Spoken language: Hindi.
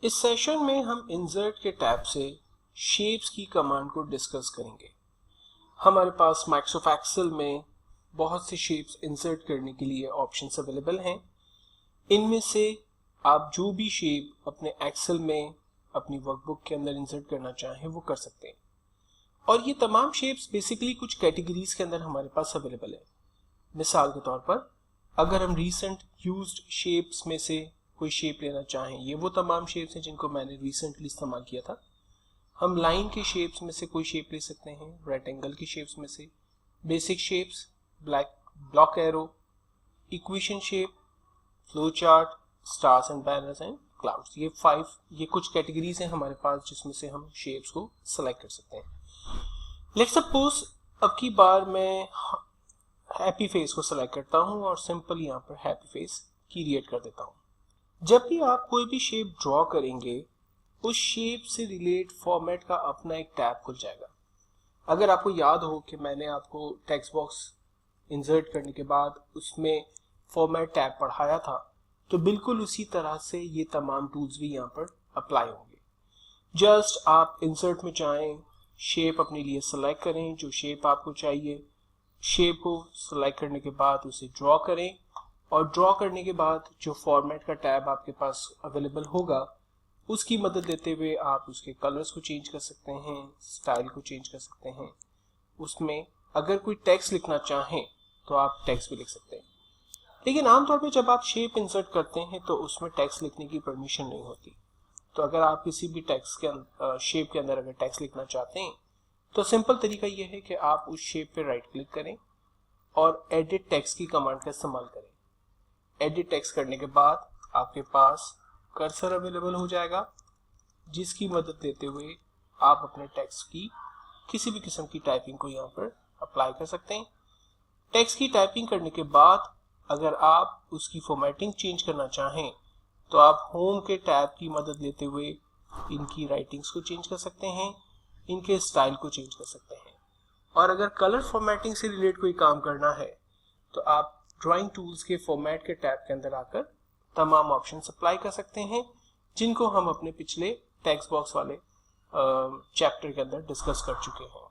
इस सेशन में हम इंसर्ट के टैब से शेप्स की कमांड को डिस्कस करेंगे। हमारे पास माइक्रोसॉफ्ट एक्सेल में बहुत से शेप्स इंसर्ट करने के लिए ऑप्शंस अवेलेबल हैं। इनमें से आप जो भी शेप अपने एक्सेल में अपनी वर्कबुक के अंदर इंसर्ट करना चाहें वो कर सकते हैं। और ये तमाम शेप्स बेसिकली कुछ कैटेगरीज के अंदर हमारे पास अवेलेबल है। मिसाल के तौर पर अगर हम रिसेंट यूज्ड शेप्स में से कोई शेप लेना चाहें, ये वो तमाम शेप्स हैं जिनको मैंने रिसेंटली इस्तेमाल किया था। हम लाइन के शेप्स में से कोई शेप ले सकते हैं, रेक्टेंगल की शेप्स में से, basic shapes, block arrow, equation shape, flow chart, stars and banners and clouds. ये कुछ कैटेगरीज हैं हमारे पास जिसमें से हम शेप्स को सेलेक्ट कर सकते हैं। लेट्स सपोज अब की बार मैं हैप्पी फेस को सेलेक्ट करता हूं और सिंपल यहाँ पर हैप्पी फेस क्रिएट कर देता हूं। जब भी आप कोई भी शेप ड्रॉ करेंगे उस शेप से रिलेट फॉर्मेट का अपना एक टैब खुल जाएगा। अगर आपको याद हो कि मैंने आपको टेक्स्ट बॉक्स इंसर्ट करने के बाद उसमें फॉर्मेट टैब पढ़ाया था, तो बिल्कुल उसी तरह से ये तमाम टूल्स भी यहाँ पर अप्लाई होंगे। जस्ट आप इंसर्ट में जाएं, शेप अपने लिए सेलेक्ट करें जो शेप आपको चाहिए, शेप को सेलेक्ट करने के बाद उसे ड्रॉ करें और ड्रॉ करने के बाद जो फॉर्मेट का टैब आपके पास अवेलेबल होगा उसकी मदद लेते हुए आप उसके कलर्स को चेंज कर सकते हैं, स्टाइल को चेंज कर सकते हैं। उसमें अगर कोई टेक्स्ट लिखना चाहें तो आप टेक्स्ट भी लिख सकते हैं। लेकिन आमतौर पे जब आप शेप इंसर्ट करते हैं तो उसमें टेक्स्ट लिखने की परमिशन नहीं होती। तो अगर आप किसी भी टेक्स्ट के शेप के अंदर अगर टेक्स्ट लिखना चाहते हैं तो सिंपल तरीका यह है कि आप उस शेप पे राइट क्लिक करें और एडिट टेक्स्ट की कमांड का इस्तेमाल करें। एडिट टेक्स्ट करने के बाद आपके पास कर्सर अवेलेबल हो जाएगा जिसकी मदद लेते हुए आप अपने टेक्स्ट की किसी भी किस्म की टाइपिंग को यहाँ पर अप्लाई कर सकते हैं। टेक्स्ट की टाइपिंग करने के बाद अगर आप उसकी फॉर्मेटिंग चेंज करना चाहें तो आप होम के टैब की मदद लेते हुए इनकी राइटिंग्स को चेंज कर सकते हैं, इनके स्टाइल को चेंज कर सकते हैं। और अगर कलर फॉर्मेटिंग से रिलेटेड कोई काम करना है तो आप ड्राइंग टूल्स के फॉर्मेट के टैब के अंदर आकर तमाम ऑप्शन अप्लाई कर सकते हैं जिनको हम अपने पिछले टेक्स्ट बॉक्स वाले चैप्टर के अंदर डिस्कस कर चुके हैं।